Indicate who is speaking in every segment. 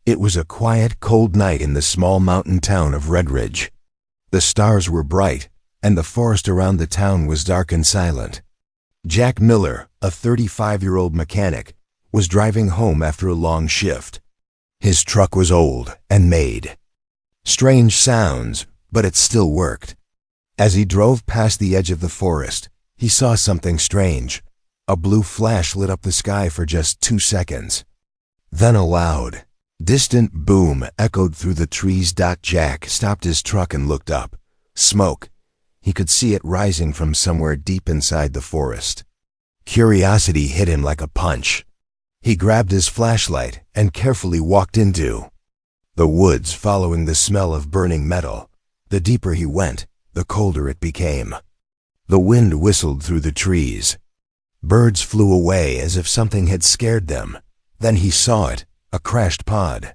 Speaker 1: It was a quiet, cold night in the small mountain town of Redridge. The stars were bright, and the forest around the town was dark and silent. Jack Miller, a 35-year-old mechanic, was driving home after a long shift. His truck was old and made strange sounds, but it still worked. As he drove past the edge of the forest, he saw something strange. A blue flash lit up the sky for just 2 seconds. Then a loud, distant boom echoed through the trees. Jack stopped his truck and looked up. Smoke. He could see it rising from somewhere deep inside the forest. Curiosity hit him like a punch. He grabbed his flashlight and carefully walked into the woods, following the smell of burning metal. The deeper he went, the colder it became. The wind whistled through the trees. Birds flew away as if something had scared them. Then he saw it, a crashed pod.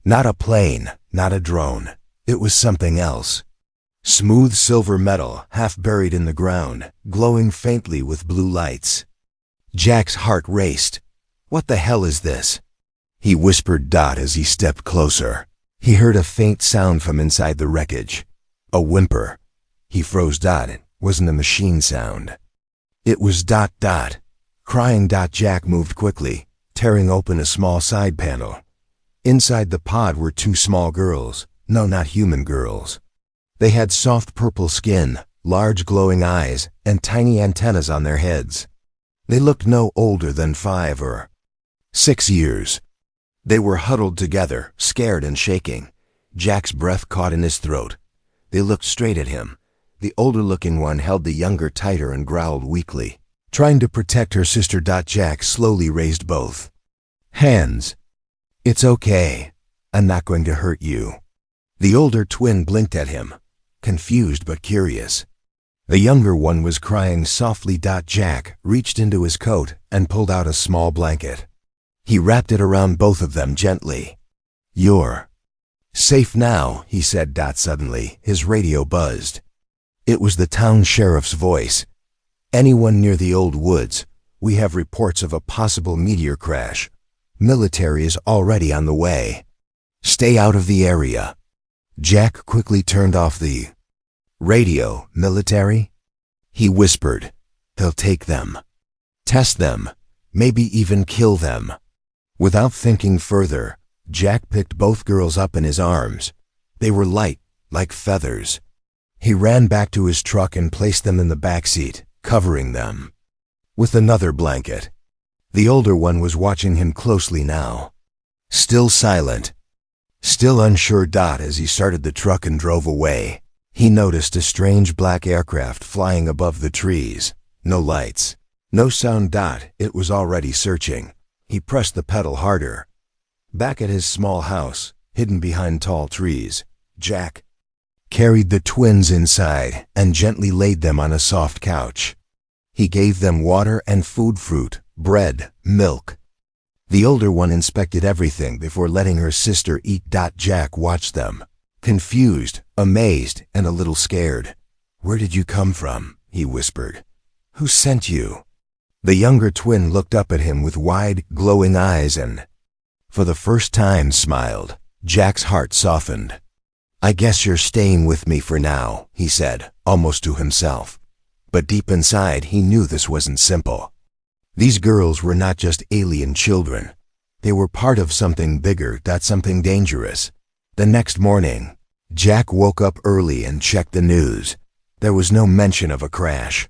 Speaker 1: Not a plane, not a drone. It was something else. Smooth silver metal, half buried in the ground, glowing faintly with blue lights. Jack's heart raced. What the hell is this? He whispered as he stepped closer. He heard a faint sound from inside the wreckage. A whimper. He froze. It wasn't a machine sound. It was crying. Jack moved quickly, tearing open a small side panel. Inside the pod were 2 small girls. No, not human girls. They had soft purple skin, large glowing eyes, and tiny antennas on their heads. They looked no older than 5 or 6 years. They were huddled together, scared and shaking. Jack's breath caught in his throat. They looked straight at him. The older-looking one held the younger tighter and growled weakly, trying to protect her sister. Jack slowly raised both hands. "It's okay. I'm not going to hurt you." The older twin blinked at him, confused but curious. The younger one was crying softly. Jack reached into his coat and pulled out a small blanket. He wrapped it around both of them gently. "You're safe now," he said. Suddenly, his radio buzzed. It was the town sheriff's voice. "Anyone near the old woods? We have reports of a possible meteor crash. Military is already on the way. Stay out of the area." Jack quickly turned off the radio. "Military?" he whispered. "They'll take them. Test them. Maybe even kill them." Without thinking further, Jack picked both girls up in his arms. They were light, like feathers. He ran back to his truck and placed them in the back seat, covering them with another blanket. The older one was watching him closely now. Still silent, still unsure. As he started the truck and drove away, he noticed a strange black aircraft flying above the trees. No lights, no sound. It was already searching. He pressed the pedal harder. Back at his small house, hidden behind tall trees, Jack carried the twins inside and gently laid them on a soft couch. He gave them water and food, fruit, bread, milk. The older one inspected everything before letting her sister eat. Jack watched them, confused, amazed, and a little scared. "Where did you come from?" he whispered. "Who sent you?" The younger twin looked up at him with wide, glowing eyes and, for the first time, smiled. Jack's heart softened. "I guess you're staying with me for now," he said, almost to himself. But deep inside, he knew this wasn't simple. These girls were not just alien children. They were part of something bigger, something dangerous. The next morning, Jack woke up early and checked the news. There was no mention of a crash.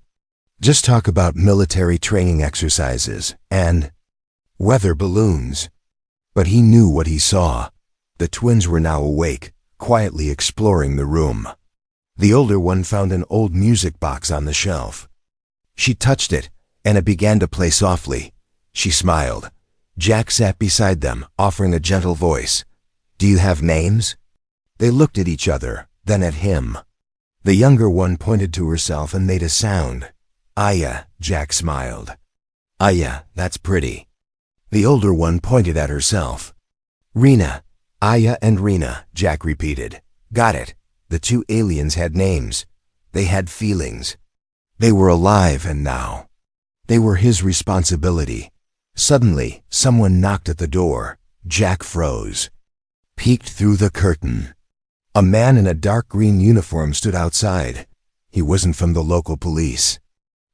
Speaker 1: Just talk about military training exercises and weather balloons. But he knew what he saw. The twins were now awake, quietly exploring the room. The older one found an old music box on the shelf. She touched it, and it began to play softly. She smiled. Jack sat beside them, offering a gentle voice. "Do you have names?" They looked at each other, then at him. The younger one pointed to herself and made a sound. "Aya," Jack smiled. "Aya, that's pretty." The older one pointed at herself. "Rena." "Aya and Rena," Jack repeated. "Got it." The 2 aliens had names. They had feelings. They were alive, and now they were his responsibility. Suddenly, someone knocked at the door. Jack froze. peeked through the curtain. A man in a dark green uniform stood outside. He wasn't from the local police.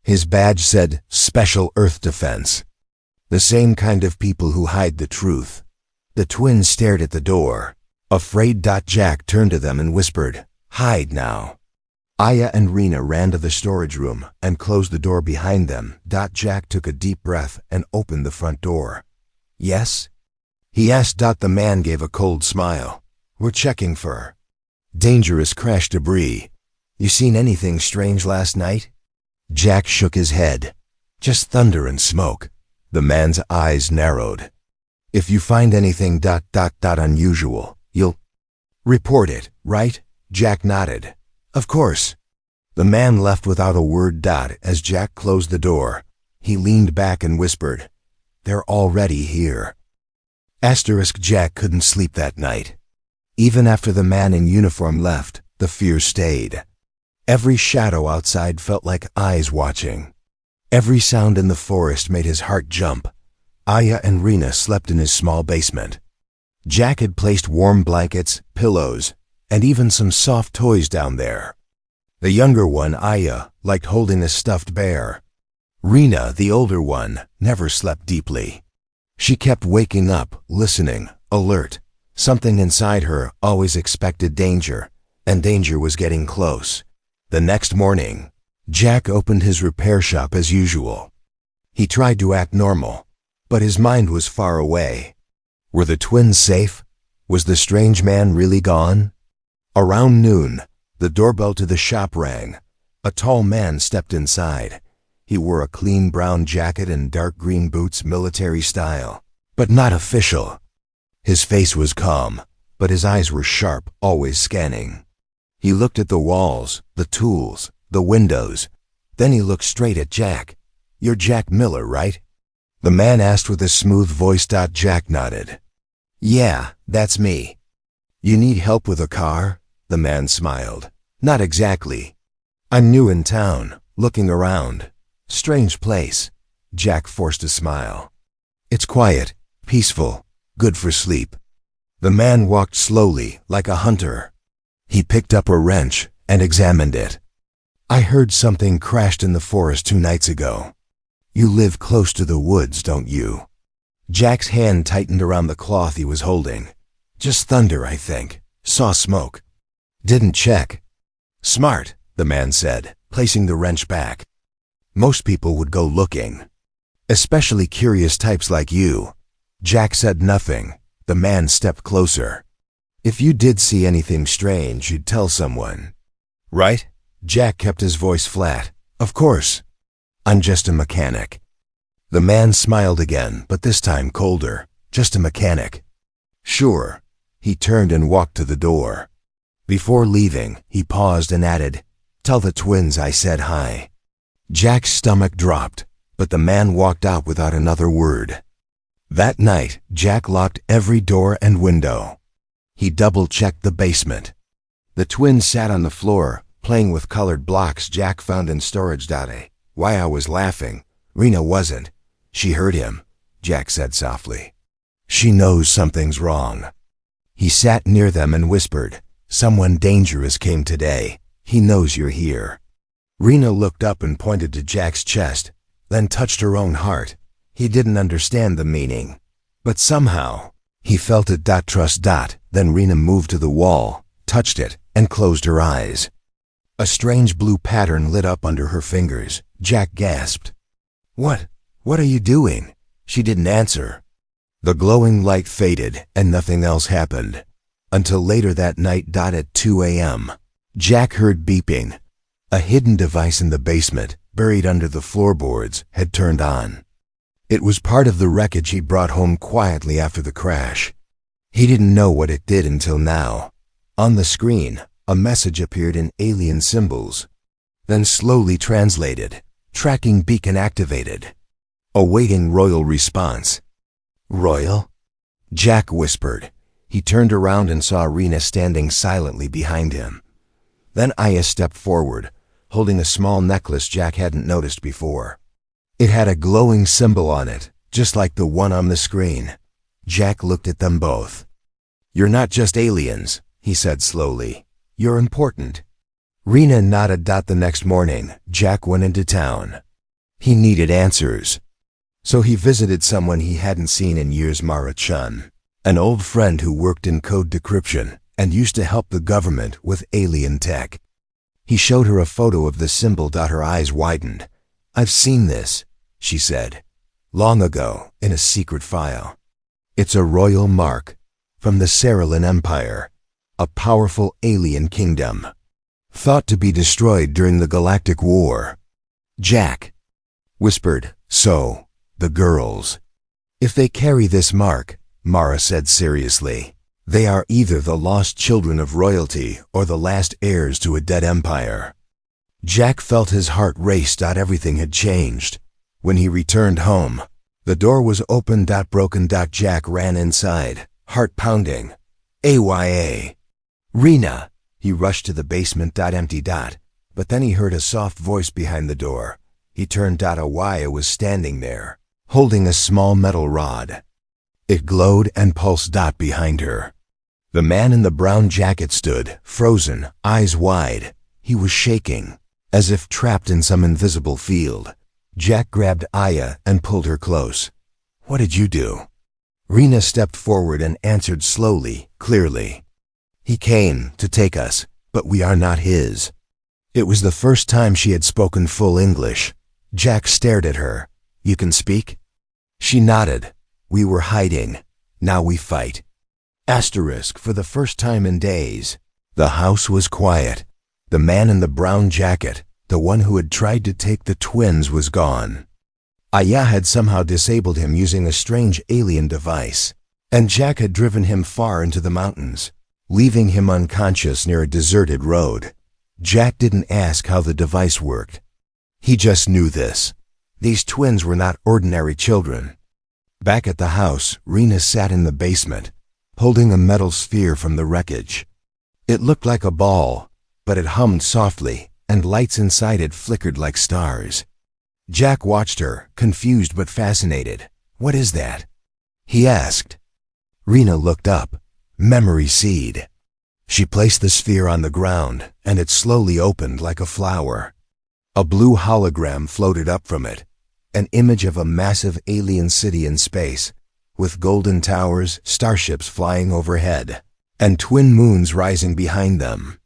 Speaker 1: His badge said Special Earth Defense. The same kind of people who hide the truth. The twins stared at the door. Afraid. Jack turned to them and whispered, "Hide now." Aya and Rena ran to the storage room and closed the door behind them. Jack took a deep breath and opened the front door. "Yes?" he asked. The man gave a cold smile. "We're checking for dangerous crash debris. You seen anything strange last night?" Jack shook his head. "Just thunder and smoke." The man's eyes narrowed. "If you find anything unusual, you'll report it, right?" Jack nodded. "Of course." The man left without a word. As Jack closed the door, he leaned back and whispered, "They're already here." Jack couldn't sleep that night. Even after the man in uniform left, the fear stayed. Every shadow outside felt like eyes watching. Every sound in the forest made his heart jump. Aya and Rena slept in his small basement. Jack had placed warm blankets, pillows, and even some soft toys down there. The younger one, Aya, liked holding a stuffed bear. Rena, the older one, never slept deeply. She kept waking up, listening, alert. Something inside her always expected danger, and danger was getting close. The next morning, Jack opened his repair shop as usual. He tried to act normal, but his mind was far away. Were the twins safe? Was the strange man really gone? Around noon, the doorbell to the shop rang. A tall man stepped inside. He wore a clean brown jacket and dark green boots, military style, but not official. His face was calm, but his eyes were sharp, always scanning. He looked at the walls, the tools, the windows. Then he looked straight at Jack. "You're Jack Miller, right?" the man asked with a smooth voice. Jack nodded. "Yeah, that's me." "You need help with a car?" the man smiled. "Not exactly. I'm new in town, looking around. Strange place." Jack forced a smile. "It's quiet, peaceful, good for sleep." The man walked slowly, like a hunter. He picked up a wrench and examined it. "I heard something crashed in the forest 2 nights ago. You live close to the woods, don't you?" Jack's hand tightened around the cloth he was holding. "Just thunder, I think. Saw smoke. Didn't check." "Smart," the man said, placing the wrench back. "Most people would go looking. Especially curious types like you." Jack said nothing. The man stepped closer. "If you did see anything strange, you'd tell someone, right?" Jack kept his voice flat. "Of course. I'm just a mechanic." The man smiled again, but this time colder. "Just a mechanic." "Sure." He turned and walked to the door. Before leaving, he paused and added, "Tell the twins I said hi." Jack's stomach dropped, but the man walked out without another word. That night, Jack locked every door and window. He double-checked the basement. The twins sat on the floor, playing with colored blocks Jack found in storage. Why I was laughing. Rena wasn't. She heard him, Jack said softly. "She knows something's wrong." He sat near them and whispered, "Someone dangerous came today. He knows you're here." Rena looked up and pointed to Jack's chest, then touched her own heart. He didn't understand the meaning, but somehow he felt it. Trust. Then Rena moved to the wall, touched it, and closed her eyes. A strange blue pattern lit up under her fingers. Jack gasped. What are you doing?" She didn't answer. The glowing light faded, and nothing else happened. Until later that night. At 2 a.m., Jack heard beeping. A hidden device in the basement, buried under the floorboards, had turned on. It was part of the wreckage he brought home quietly after the crash. He didn't know what it did until now. On the screen, a message appeared in alien symbols, then slowly translated. Tracking beacon activated. Awaiting royal response. "Royal?" Jack whispered. He turned around and saw Rena standing silently behind him. Then Aya stepped forward, holding a small necklace Jack hadn't noticed before. It had a glowing symbol on it, just like the one on the screen. Jack looked at them both. "You're not just aliens," he said slowly. "You're important." Rena nodded. The next morning, Jack went into town. He needed answers. So he visited someone he hadn't seen in years, Mara Chun, an old friend who worked in code decryption and used to help the government with alien tech. He showed her a photo of the symbol. Her eyes widened. "I've seen this," she said, "long ago in a secret file. It's a royal mark from the Cerulean Empire, a powerful alien kingdom, thought to be destroyed during the Galactic War." Jack whispered, "So, the girls. If they carry this mark," Mara said seriously, "they are either the lost children of royalty or the last heirs to a dead empire." Jack felt his heart race. Everything had changed. When he returned home, the door was open. Broken. Jack ran inside, heart pounding. "AYA! Rena!" He rushed to the basement. Empty. But then he heard a soft voice behind the door. He turned. Awaya was standing there, holding a small metal rod. It glowed and pulsed. Behind her, the man in the brown jacket stood, frozen, eyes wide. He was shaking, as if trapped in some invisible field. Jack grabbed Aya and pulled her close. "What did you do?" Rena stepped forward and answered slowly, clearly. "He came to take us, but we are not his." It was the first time she had spoken full English. Jack stared at her. "You can speak?" She nodded. "We were hiding. Now we fight." For the first time in days. The house was quiet. The man in the brown jacket, the one who had tried to take the twins, was gone. Aya had somehow disabled him using a strange alien device, and Jack had driven him far into the mountains, leaving him unconscious near a deserted road. Jack didn't ask how the device worked. He just knew this. These twins were not ordinary children. Back at the house, Rena sat in the basement, holding a metal sphere from the wreckage. It looked like a ball, but it hummed softly, and lights inside it flickered like stars. Jack watched her, confused but fascinated. "What is that?" he asked. Rena looked up. Memory seed. She placed the sphere on the ground, and it slowly opened like a flower. A blue hologram floated up from it, an image of a massive alien city in space, with golden towers, starships flying overhead, and twin moons rising behind them.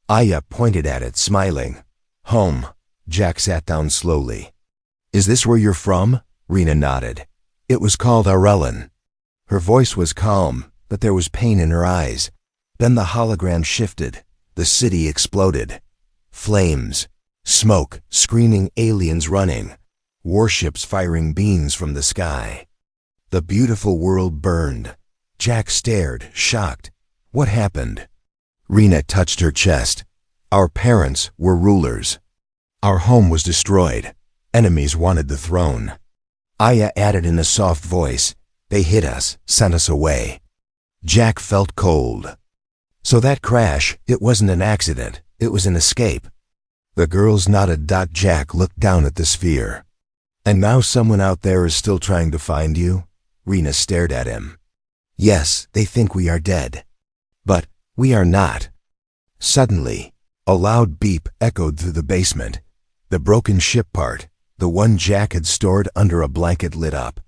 Speaker 1: Aya pointed at it, smiling. "Home." Jack sat down slowly. "Is this where you're from?" Rena nodded. "It was called Arellen." Her voice was calm, but there was pain in her eyes. Then the hologram shifted. The city exploded. Flames, smoke, screaming aliens running, warships firing beams from the sky. The beautiful world burned. Jack stared, shocked. "What happened?" Rena touched her chest. "Our parents were rulers. Our home was destroyed. Enemies wanted the throne." Aya added in a soft voice, "They hit us, sent us away." Jack felt cold. "So that crash, it wasn't an accident, it was an escape." The girls nodded. Jack looked down at the sphere. "And now someone out there is still trying to find you?" Rena stared at him. "Yes, they think we are dead. But we are not." Suddenly, a loud beep echoed through the basement. The broken ship part, the one Jack had stored under a blanket, lit up.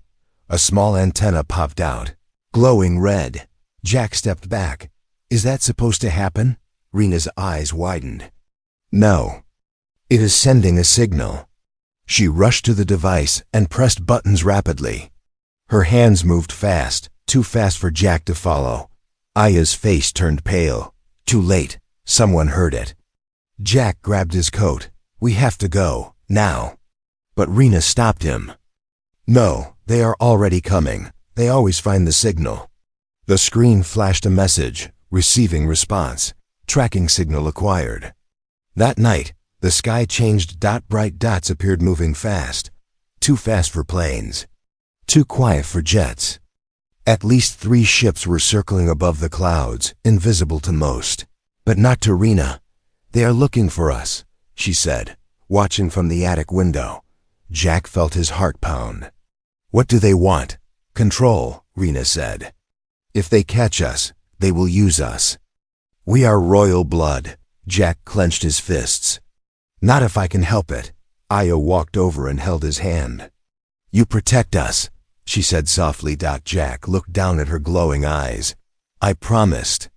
Speaker 1: A small antenna popped out, glowing red. Jack stepped back. "Is that supposed to happen?" Rena's eyes widened. "No. It is sending a signal." She rushed to the device and pressed buttons rapidly. Her hands moved fast, too fast for Jack to follow. Aya's face turned pale. Too late. Someone heard it. Jack grabbed his coat. "We have to go, now." But Rena stopped him. "No, they are already coming. They always find the signal." The screen flashed a message. "Receiving response. Tracking signal acquired." That night, the sky changed. Bright dots appeared moving fast. Too fast for planes. Too quiet for jets. At least 3 ships were circling above the clouds, invisible to most. But not to Rena. "They are looking for us," she said, watching from the attic window. Jack felt his heart pound. "What do they want?" "Control," Rena said. "If they catch us, They will use us. We are royal blood. Jack clenched his fists. Not if I can help it. Aya walked over and held his hand. You protect us, she said softly. Jack looked down at her glowing eyes. I promised.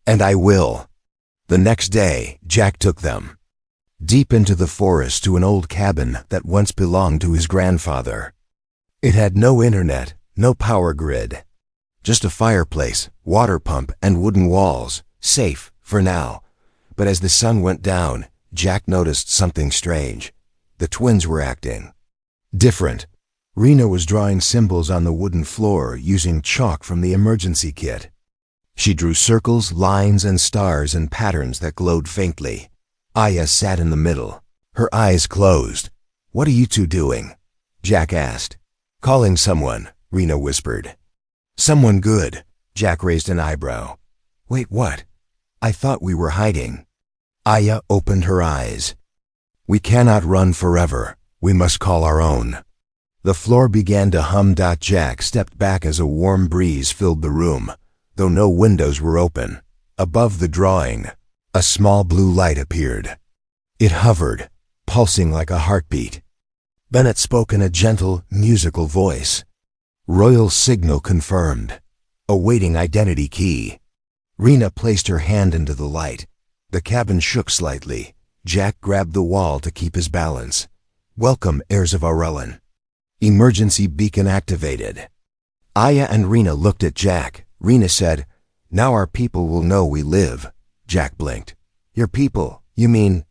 Speaker 1: And I will. The next day, Jack took them deep into the forest to an old cabin that once belonged to his grandfather. It had no internet, no power grid. Just a fireplace, water pump, and wooden walls. Safe, for now. But as the sun went down, Jack noticed something strange. The twins were acting different. Rena was drawing symbols on the wooden floor using chalk from the emergency kit. She drew circles, lines, and stars in patterns that glowed faintly. Aya sat in the middle, her eyes closed. What are you two doing? Jack asked. Calling someone, Rena whispered. Someone good. Jack raised an eyebrow. Wait, what? I thought we were hiding. Aya opened her eyes. We cannot run forever. We must call our own. The floor began to hum. Jack stepped back as a warm breeze filled the room, though no windows were open. Above the drawing, a small blue light appeared. It hovered, pulsing like a heartbeat. Bennett spoke in a gentle, musical voice. Royal signal confirmed. Awaiting identity key. Rena placed her hand into the light. The cabin shook slightly. Jack grabbed the wall to keep his balance. Welcome, heirs of Aurelin. Emergency beacon activated. Aya and Rena looked at Jack. Rena said, Now our people will know we live. Jack blinked. Your people, you mean?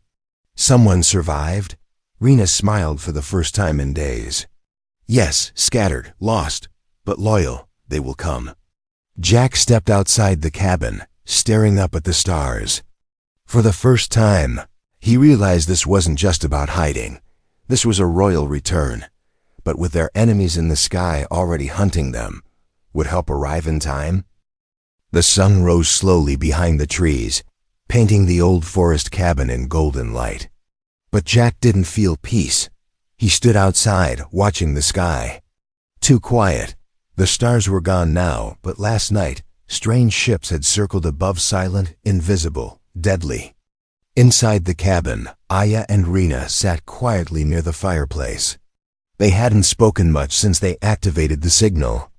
Speaker 1: Someone survived? Rena smiled for the first time in days. Yes, scattered, lost, but loyal. They will come. Jack stepped outside the cabin, staring up at the stars. For the first time, he realized this wasn't just about hiding. This was a royal return. But with their enemies in the sky already hunting them, would help arrive in time? The sun rose slowly behind the trees, painting the old forest cabin in golden light. But Jack didn't feel peace. He stood outside, watching the sky. Too quiet. The stars were gone now, but last night, strange ships had circled above, silent, invisible, deadly. Inside the cabin, Aya and Rena sat quietly near the fireplace. They hadn't spoken much since they activated the signal.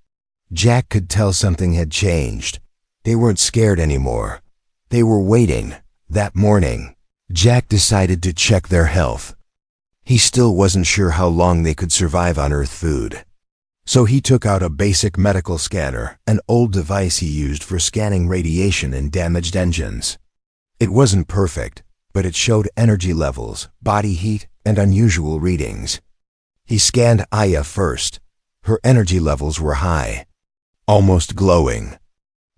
Speaker 1: Jack could tell something had changed. They weren't scared anymore. They were waiting. That morning, Jack decided to check their health. He still wasn't sure how long they could survive on Earth food. So he took out a basic medical scanner, an old device he used for scanning radiation in damaged engines. It wasn't perfect, but it showed energy levels, body heat, and unusual readings. He scanned Aya first. Her energy levels were high, almost glowing.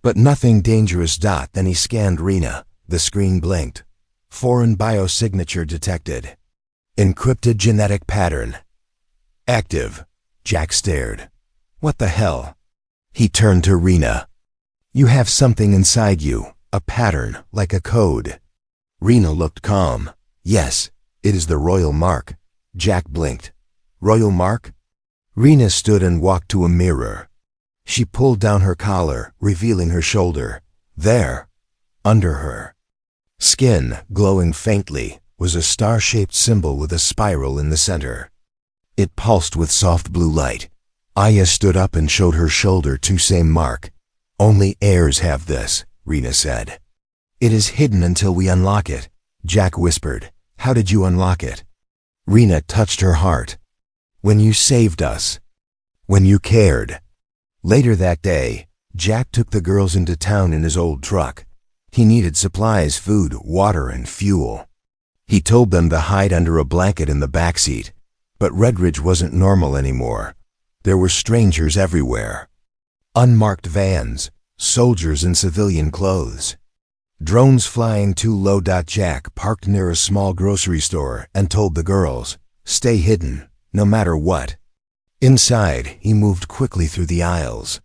Speaker 1: But nothing dangerous. Then he scanned Rena. The screen blinked. Foreign biosignature detected. Encrypted genetic pattern. Active. Jack stared. What the hell? He turned to Rena. You have something inside you, a pattern, like a code. Rena looked calm. Yes, it is the royal mark. Jack blinked. Royal mark? Rena stood and walked to a mirror. She pulled down her collar, revealing her shoulder. There, under her skin, glowing faintly, was a star-shaped symbol with a spiral in the center. It pulsed with soft blue light. Aya stood up and showed her shoulder to same mark. Only heirs have this, Rena said. It is hidden until we unlock it, Jack whispered. How did you unlock it? Rena touched her heart. When you saved us. When you cared. Later that day, Jack took the girls into town in his old truck. He needed supplies, food, water, and fuel. He told them to hide under a blanket in the backseat. But Redridge wasn't normal anymore. There were strangers everywhere. Unmarked vans, soldiers in civilian clothes. Drones flying too low. Jack parked near a small grocery store and told the girls, stay hidden, no matter what. Inside, he moved quickly through the aisles.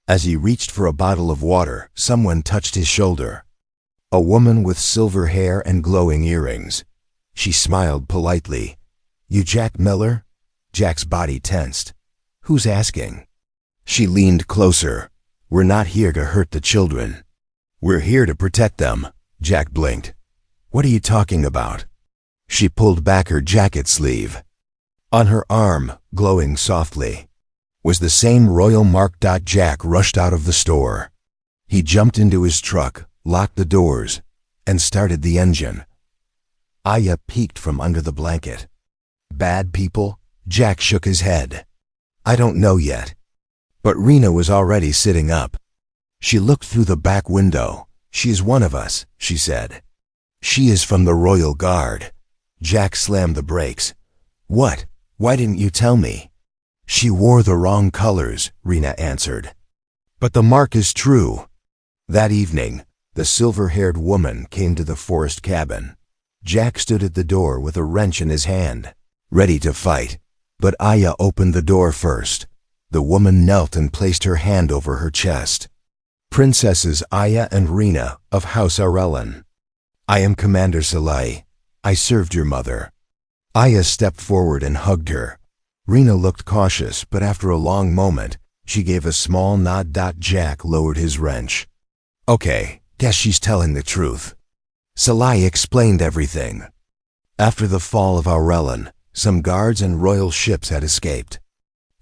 Speaker 1: As he reached for a bottle of water, someone touched his shoulder. A woman with silver hair and glowing earrings. She smiled politely. You Jack Miller? Jack's body tensed. Who's asking? She leaned closer. We're not here to hurt the children. We're here to protect them, Jack blinked. What are you talking about? She pulled back her jacket sleeve. On her arm, glowing softly, was the same royal mark. Jack rushed out of the store. He jumped into his truck, locked the doors, and started the engine. Aya peeked from under the blanket. Bad people? Jack shook his head. I don't know yet. But Rena was already sitting up. She looked through the back window. She's one of us, she said. She is from the Royal Guard. Jack slammed the brakes. What? Why didn't you tell me? She wore the wrong colors, Rena answered. But the mark is true. That evening, the silver-haired woman came to the forest cabin. Jack stood at the door with a wrench in his hand, ready to fight. But Aya opened the door first. The woman knelt and placed her hand over her chest. Princesses Aya and Rena of House Arellen. I am Commander Salai. I served your mother. Aya stepped forward and hugged her. Rena looked cautious, but after a long moment, she gave a small nod. Jack lowered his wrench. Okay, guess she's telling the truth. Salai explained everything. After the fall of Arellen, some guards and royal ships had escaped.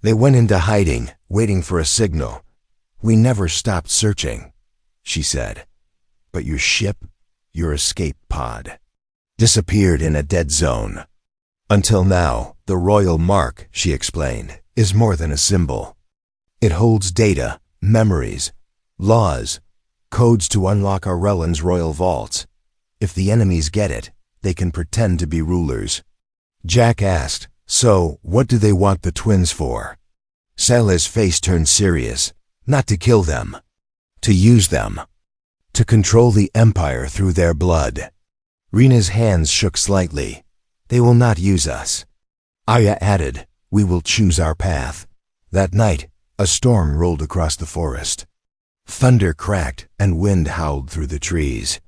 Speaker 1: They went into hiding, waiting for a signal. We never stopped searching, she said. But your ship, your escape pod, disappeared in a dead zone. Until now, the royal mark, she explained, is more than a symbol. It holds data, memories, laws, codes to unlock Arellen's royal vaults. If the enemies get it, they can pretend to be rulers. Jack asked, so what do they want the twins for? Salah's face turned serious. Not to kill them. To use them. To control the Empire through their blood. Rena's hands shook slightly. They will not use us. Aya added, we will choose our path. That night, a storm rolled across the forest. Thunder cracked and wind howled through the trees.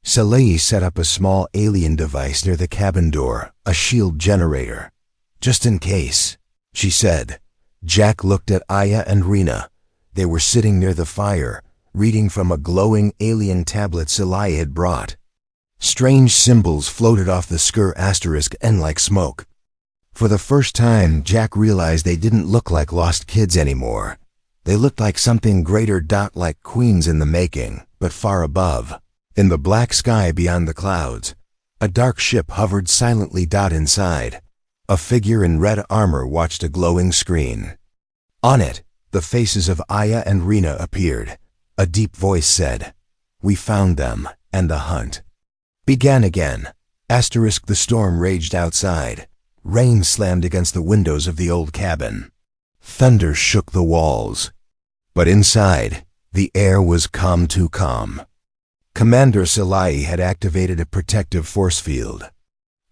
Speaker 1: Saleh set up a small alien device near the cabin door, a shield generator. Just in case, she said. Jack looked at Aya and Rena. They were sitting near the fire, reading from a glowing alien tablet Saleh had brought. Strange symbols floated off the **N like smoke. For the first time, Jack realized they didn't look like lost kids anymore. They looked like something greater. Like queens in the making, but far above. In the black sky beyond the clouds, a dark ship hovered silently. Inside, a figure in red armor watched a glowing screen. On it, the faces of Aya and Rena appeared. A deep voice said, we found them, and the hunt began again. The storm raged outside. Rain slammed against the windows of the old cabin. Thunder shook the walls. But inside, the air was calm. Commander Salai had activated a protective force field.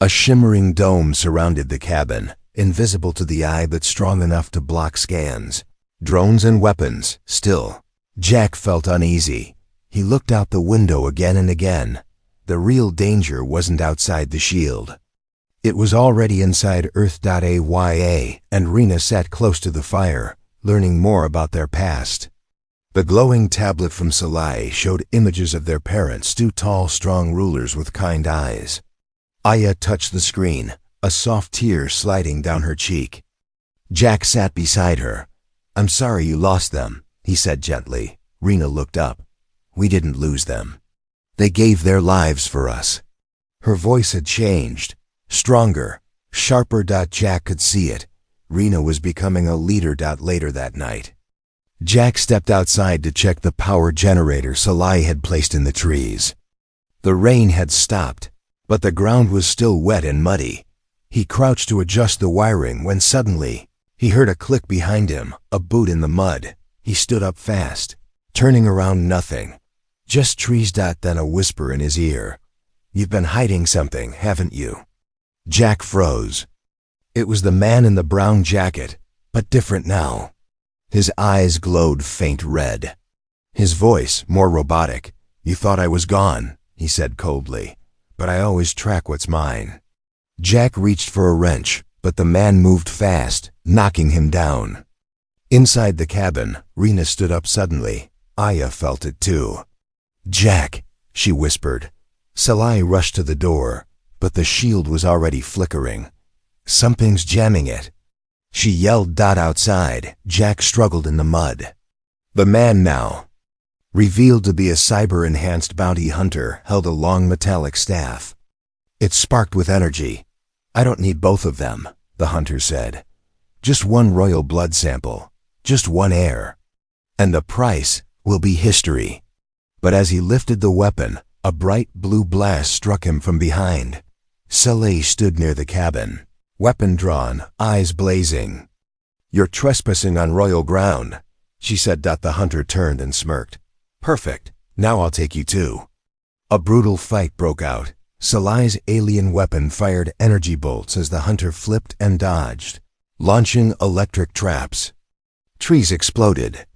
Speaker 1: A shimmering dome surrounded the cabin, invisible to the eye but strong enough to block scans. Drones and weapons, still. Jack felt uneasy. He looked out the window again and again. The real danger wasn't outside the shield. It was already inside Earth.aya, and Rena sat close to the fire, learning more about their past. The glowing tablet from Salai showed images of their parents, two tall, strong rulers with kind eyes. Aya touched the screen, a soft tear sliding down her cheek. Jack sat beside her. I'm sorry you lost them, he said gently. Rena looked up. We didn't lose them. They gave their lives for us. Her voice had changed. Stronger, sharper. Jack could see it. Rena was becoming a leader. Later that night, Jack stepped outside to check the power generator Salai had placed in the trees. The rain had stopped, but the ground was still wet and muddy. He crouched to adjust the wiring when suddenly, he heard a click behind him, a boot in the mud. He stood up fast, turning around. Nothing. Just trees. Then a whisper in his ear. You've been hiding something, haven't you? Jack froze. It was the man in the brown jacket, but different now. His eyes glowed faint red. His voice more robotic. You thought I was gone, he said coldly, but I always track what's mine. Jack reached for a wrench, but the man moved fast, knocking him down. Inside the cabin, Rena stood up suddenly. Aya felt it too. "Jack," she whispered. Salai rushed to the door, but the shield was already flickering. "Something's jamming it." She yelled. Outside, Jack struggled in the mud. The man, now revealed to be a cyber-enhanced bounty hunter, held a long metallic staff. It sparked with energy. "I don't need both of them," the hunter said. "Just one royal blood sample. Just one heir. And the price will be history." But as he lifted the weapon, a bright blue blast struck him from behind. Salai stood near the cabin, weapon drawn, eyes blazing. "You're trespassing on royal ground," she said. The hunter turned and smirked. "Perfect. Now I'll take you too." A brutal fight broke out. Salai's alien weapon fired energy bolts as the hunter flipped and dodged, launching electric traps. Trees exploded.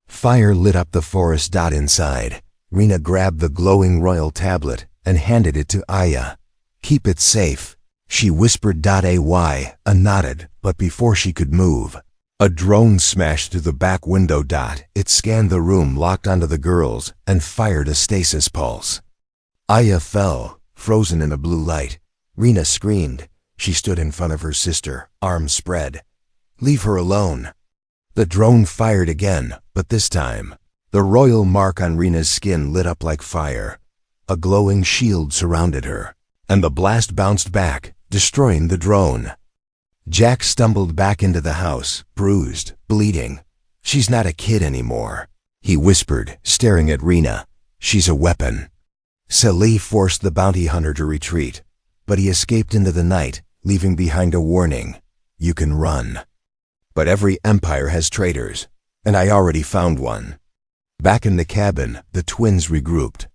Speaker 1: Fire lit up the forest. Inside, Rena grabbed the glowing royal tablet and handed it to Aya. "Keep it safe," she whispered. Aya nodded, but before she could move, a drone smashed through the back window. It scanned the room, locked onto the girls, and fired a stasis pulse. Aya fell, frozen in a blue light. Rena screamed. She stood in front of her sister, arms spread. "Leave her alone." The drone fired again, but this time, the royal mark on Rena's skin lit up like fire. A glowing shield surrounded her, and the blast bounced back, destroying the drone. Jack stumbled back into the house, bruised, bleeding. "She's not a kid anymore," he whispered, staring at Rena. "She's a weapon." Salai forced the bounty hunter to retreat, but he escaped into the night, leaving behind a warning: "You can run. But every empire has traitors, and I already found one." Back in the cabin, the twins regrouped.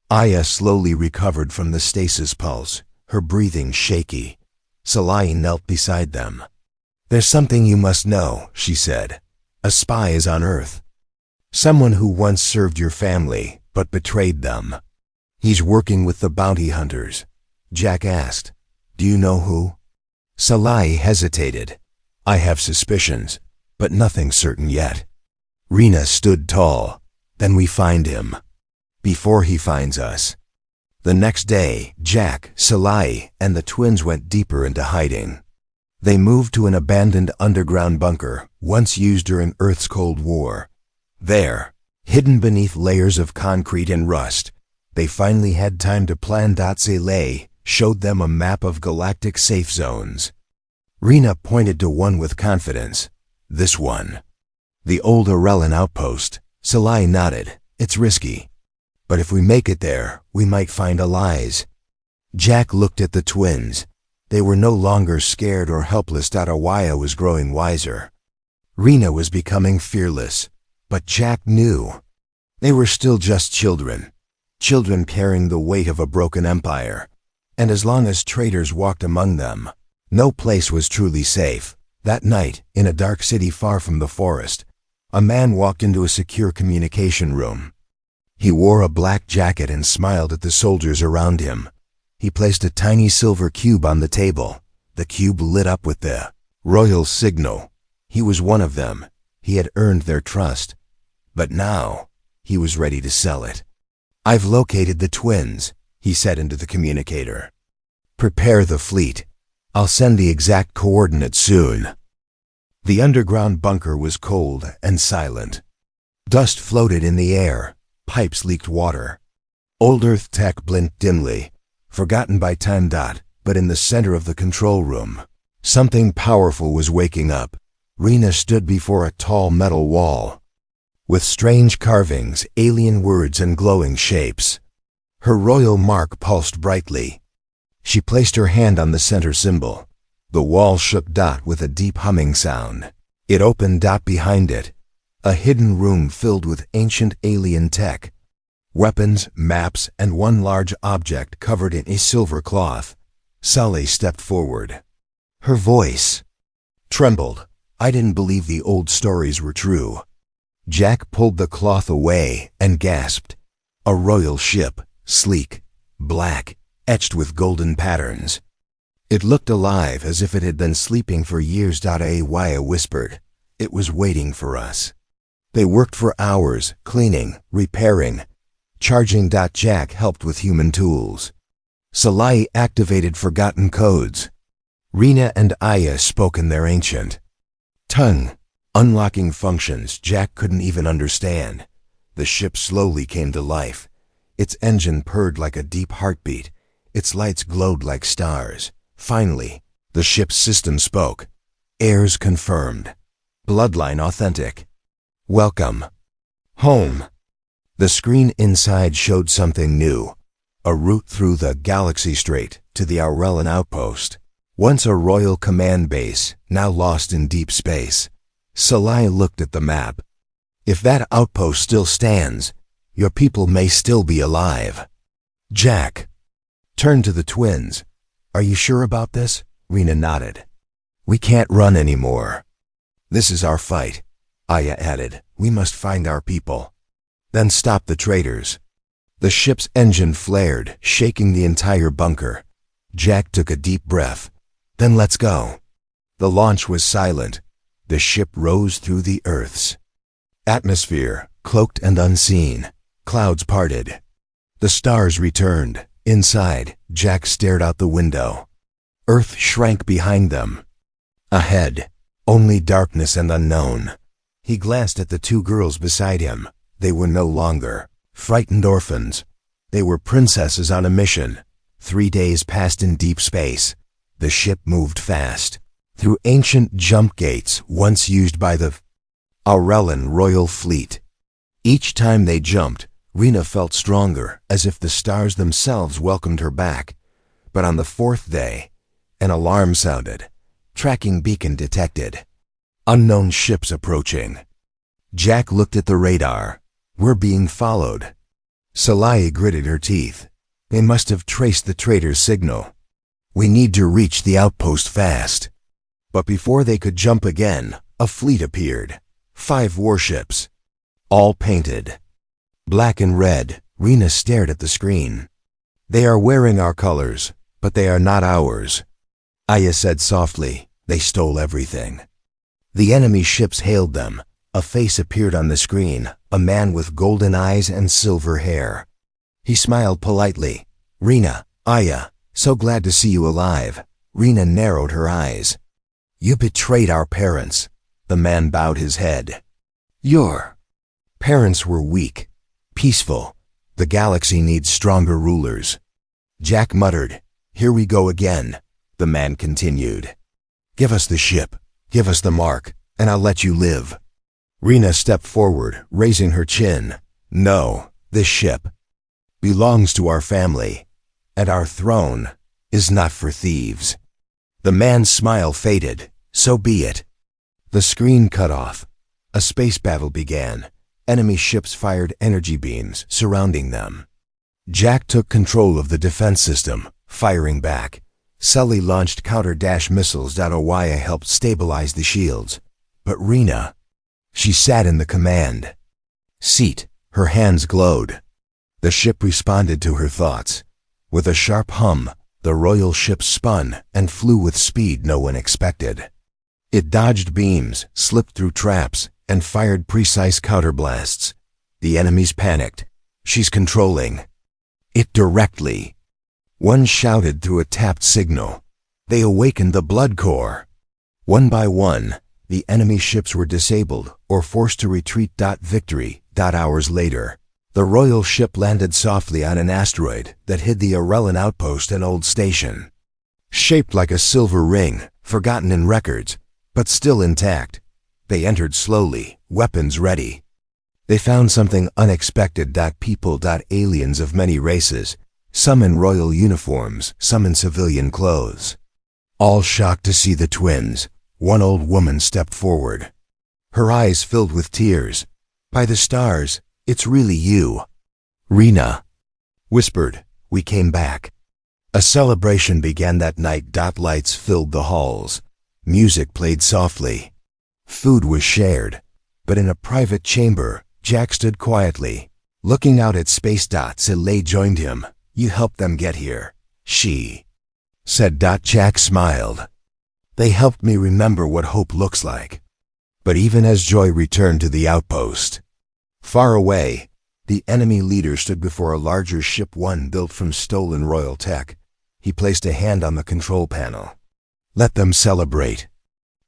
Speaker 1: Aya slowly recovered from the stasis pulse, her breathing shaky. Salai knelt beside them. "There's something you must know," she said. "A spy is on Earth. Someone who once served your family, but betrayed them. He's working with the bounty hunters." Jack asked, "Do you know who?" Salai hesitated. "I have suspicions, but nothing certain yet." Rena stood tall. "Then we find him. Before he finds us." The next day, Jack, Salai, and the twins went deeper into hiding. They moved to an abandoned underground bunker, once used during Earth's Cold War. There, hidden beneath layers of concrete and rust, they finally had time to plan. Salai showed them a map of galactic safe zones. Rena pointed to one with confidence. "This one." "The old Orellan outpost." Salai nodded. "It's risky, but if we make it there, we might find allies." Jack looked at the twins. They were no longer scared or helpless. Aya was growing wiser. Rena was becoming fearless, but Jack knew they were still just children. Children carrying the weight of a broken empire. And as long as traitors walked among them, no place was truly safe. That night, in a dark city far from the forest, a man walked into a secure communication room. He wore a black jacket and smiled at the soldiers around him. He placed a tiny silver cube on the table. The cube lit up with the royal signal. He was one of them. He had earned their trust. But now, he was ready to sell it. "I've located the twins," he said into the communicator. "Prepare the fleet. I'll send the exact coordinates soon." The underground bunker was cold and silent. Dust floated in the air. Pipes leaked water. Old Earth tech blinked dimly, forgotten by time. But in the center of the control room, something powerful was waking up. Rena stood before a tall metal wall, with strange carvings, alien words, and glowing shapes. Her royal mark pulsed brightly. She placed her hand on the center symbol. The wall shook. With a deep humming sound. It opened. Behind it, a hidden room filled with ancient alien tech. Weapons, maps, and one large object covered in a silver cloth. Salai stepped forward. Her voice trembled. "I didn't believe the old stories were true." Jack pulled the cloth away and gasped. A royal ship, sleek, black, etched with golden patterns. It looked alive, as if it had been sleeping for years. Aya whispered, "It was waiting for us." They worked for hours, cleaning, repairing, Charging. Jack helped with human tools. Salai activated forgotten codes. Rena and Aya spoke in their ancient tongue, unlocking functions Jack couldn't even understand. The ship slowly came to life. Its engine purred like a deep heartbeat. Its lights glowed like stars. Finally, the ship's system spoke. Heirs confirmed. Bloodline authentic. Welcome home. The screen inside showed something new. A route through the Galaxy Strait to the Aurelian outpost. Once a royal command base, now lost in deep space. Salai looked at the map. If that outpost still stands, your people may still be alive. Jack turned to the twins. Are you sure about this? Rena nodded. We can't run anymore. This is our fight. Aya added. We must find our people. Then stop the traitors. The ship's engine flared, shaking the entire bunker. Jack took a deep breath. Then let's go. The launch was silent. The ship rose through the Earth's atmosphere, cloaked and unseen. Clouds parted. The stars returned. Inside, Jack stared out the window. Earth shrank behind them. Ahead, only darkness and unknown. He glanced at the two girls beside him. They were no longer frightened orphans. They were princesses on a mission. 3 days passed in deep space. The ship moved fast, through ancient jump gates once used by the Aurelian royal fleet. Each time they jumped, Rena felt stronger, as if the stars themselves welcomed her back. But on the 4th day, an alarm sounded. Tracking beacon detected. Unknown ships approaching. Jack looked at the radar. We're being followed. Salai gritted her teeth. They must have traced the traitor's signal. We need to reach the outpost fast. But before they could jump again, a fleet appeared. 5 warships. All painted black and red. Rena stared at the screen. They are wearing our colors, but they are not ours. Aya said softly. They stole everything. The enemy ships hailed them. A face appeared on the screen, a man with golden eyes and silver hair. He smiled politely. Rena, Aya, so glad to see you alive. Rena narrowed her eyes. You betrayed our parents. The man bowed his head. Your parents were weak, peaceful. The galaxy needs stronger rulers. Jack muttered. Here we go again. The man continued. Give us the ship, give us the mark, and I'll let you live. Rena stepped forward, raising her chin. No, this ship belongs to our family, and our throne is not for thieves. The man's smile faded. So be it. The screen cut off. A space battle began. Enemy ships fired energy beams, surrounding them. Jack took control of the defense system, firing back. Sully launched counter-dash missiles. Aya helped stabilize the shields. But Rena, she sat in the command seat. Her hands glowed. The ship responded to her thoughts. With a sharp hum, the royal ship spun and flew with speed no one expected. It dodged beams, slipped through traps, and fired precise counterblasts. The enemies panicked. She's controlling it directly. One shouted through a tapped signal. They awakened the blood core. One by one, the enemy ships were disabled or forced to retreat. Victory. Hours later, the royal ship landed softly on an asteroid that hid the Aurelian outpost, an old station. Shaped like a silver ring, forgotten in records, but still intact. They entered slowly, weapons ready. They found something unexpected. People. Aliens of many races, some in royal uniforms, some in civilian clothes. All shocked to see the twins. One old woman stepped forward. Her eyes filled with tears. By the stars, it's really you. Rena whispered, we came back. A celebration began that night. Lights filled the halls. Music played softly. Food was shared. But in a private chamber, Jack stood quietly, looking out at space. Salai joined him. You helped them get here, she said. Jack smiled. They helped me remember what hope looks like. But even as joy returned to the outpost, far away, The enemy leader stood before a larger ship, one built from stolen royal tech. He placed a hand on the control panel. "Let them celebrate,"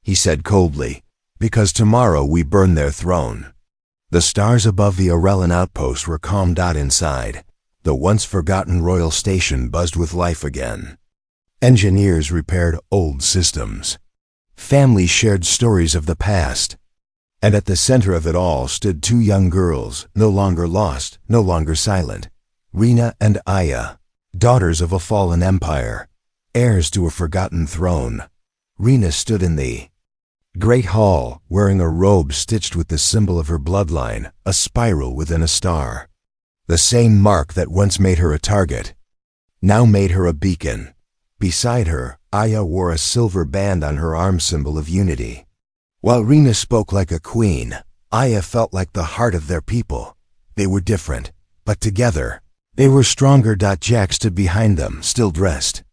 Speaker 1: he said coldly, "because tomorrow we burn their throne." The stars above the Orphan outpost were calmed out inside. The once-forgotten royal station buzzed with life again. Engineers repaired old systems. Families shared stories of the past. And at the center of it all stood two young girls, no longer lost, no longer silent. Rena and Aya, daughters of a fallen empire, heirs to a forgotten throne. Rena stood in the great hall, wearing a robe stitched with the symbol of her bloodline, a spiral within a star. The same mark that once made her a target, now made her a beacon. Beside her, Aya wore a silver band on her arm, symbol of unity. While Rena spoke like a queen, Aya felt like the heart of their people. They were different, but together, they were stronger. Jack stood behind them, still dressed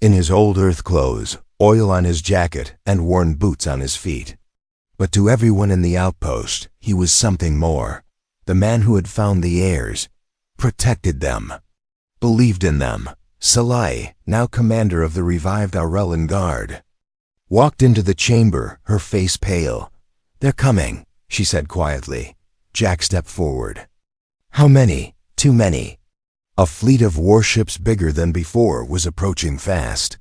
Speaker 1: in his old earth clothes, oil on his jacket, and worn boots on his feet. But to everyone in the outpost, he was something more. The man who had found the heirs, protected them, believed in them. Salai, now commander of the revived Aurelian Guard, walked into the chamber, her face pale. "They're coming," she said quietly. Jack stepped forward. "How many?" "Too many." A fleet of warships bigger than before was approaching fast.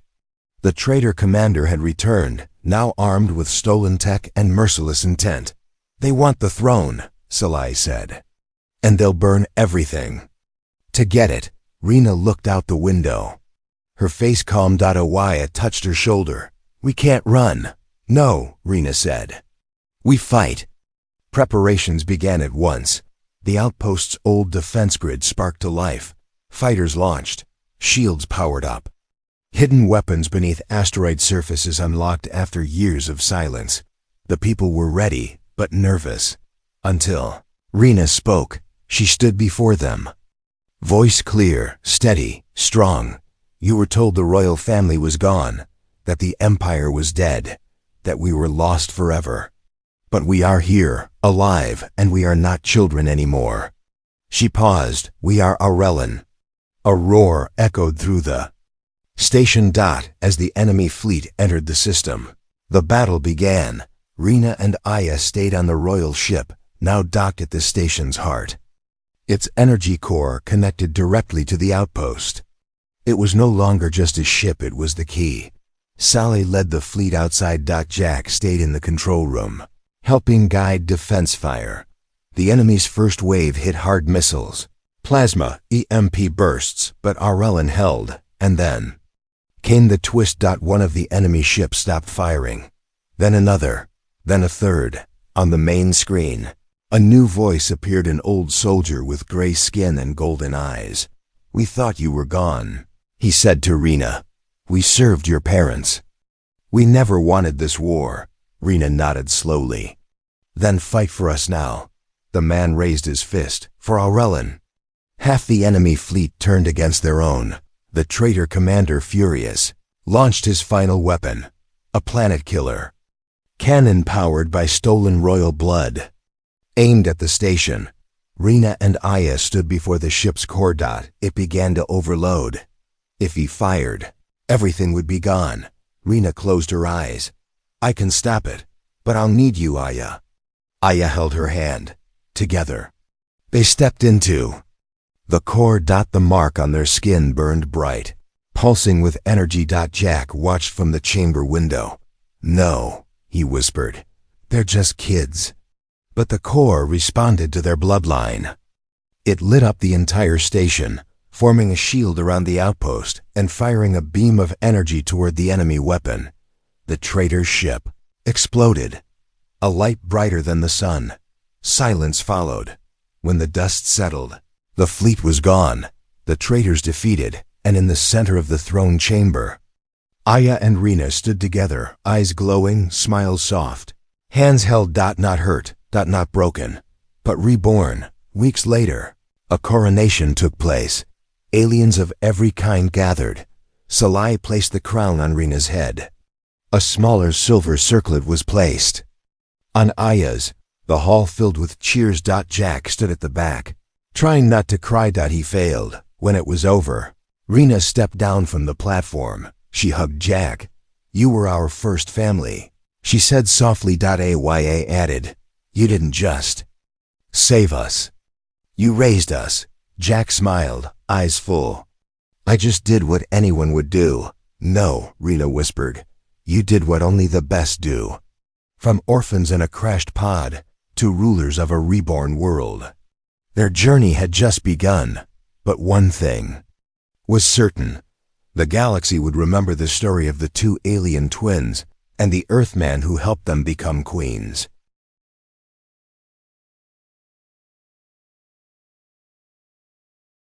Speaker 1: The traitor commander had returned, now armed with stolen tech and merciless intent. "They want the throne," Salai said. "And they'll burn everything to get it." Rena looked out the window. Her face calmed. Aya touched her shoulder. "We can't run." "No," Rena said. "We fight." Preparations began at once. The outpost's old defense grid sparked to life. Fighters launched. Shields powered up. Hidden weapons beneath asteroid surfaces unlocked after years of silence. The people were ready, but nervous. Until Rena spoke. She stood before them. Voice clear, steady, strong. "You were told the royal family was gone, that the empire was dead, that we were lost forever. But we are here, alive, and we are not children anymore." She paused. "We are Aurelian." A roar echoed through the station. As the enemy fleet entered the system, the battle began. Rena and Aya stayed on the royal ship, now docked at the station's heart. Its energy core connected directly to the outpost. It was no longer just a ship, it was the key. Sally led the fleet outside. Jack stayed in the control room, helping guide defense fire. The enemy's first wave hit hard missiles, plasma, EMP bursts, but Aurelian held, and then came the twist. One of the enemy ships stopped firing. Then another, then a third. On the main screen, a new voice appeared, an old soldier with gray skin and golden eyes. "We thought you were gone," he said to Rena. "We served your parents. We never wanted this war." Rena nodded slowly. "Then fight for us now." The man raised his fist. "For Aurelian." Half the enemy fleet turned against their own. The traitor commander, furious, launched his final weapon, a planet killer. Cannon powered by stolen royal blood, aimed at the station. Rena and Aya stood before the ship's core. It began to overload. If he fired, everything would be gone. Rena closed her eyes. "I can stop it, but I'll need you, Aya." Aya held her hand. Together, they stepped into the core. The mark on their skin burned bright, pulsing with energy. Jack watched from the chamber window. "No," he whispered. "They're just kids." But the core responded to their bloodline. It lit up the entire station, forming a shield around the outpost and firing a beam of energy toward the enemy weapon. The traitor's ship exploded, a light brighter than the sun. Silence followed. When the dust settled, the fleet was gone, the traitors defeated, and in the center of the throne chamber, Aya and Rena stood together, eyes glowing, smiles soft. Hands held. Not hurt, not broken, but reborn. Weeks later, a coronation took place. Aliens of every kind gathered. Salai placed the crown on Rena's head. A smaller silver circlet was placed on Aya's. The hall filled with cheers. Jack stood at the back. Trying not to cry, he failed. When it was over, Rena stepped down from the platform. She hugged Jack. "You were our first family," she said softly. Aya added, "You didn't just save us. You raised us." Jack smiled, eyes full. "I just did what anyone would do." "No," Rena whispered. "You did what only the best do." From orphans in a crashed pod to rulers of a reborn world. Their journey had just begun, but one thing was certain. The galaxy would remember the story of the two alien twins and the Earthman who helped them become queens.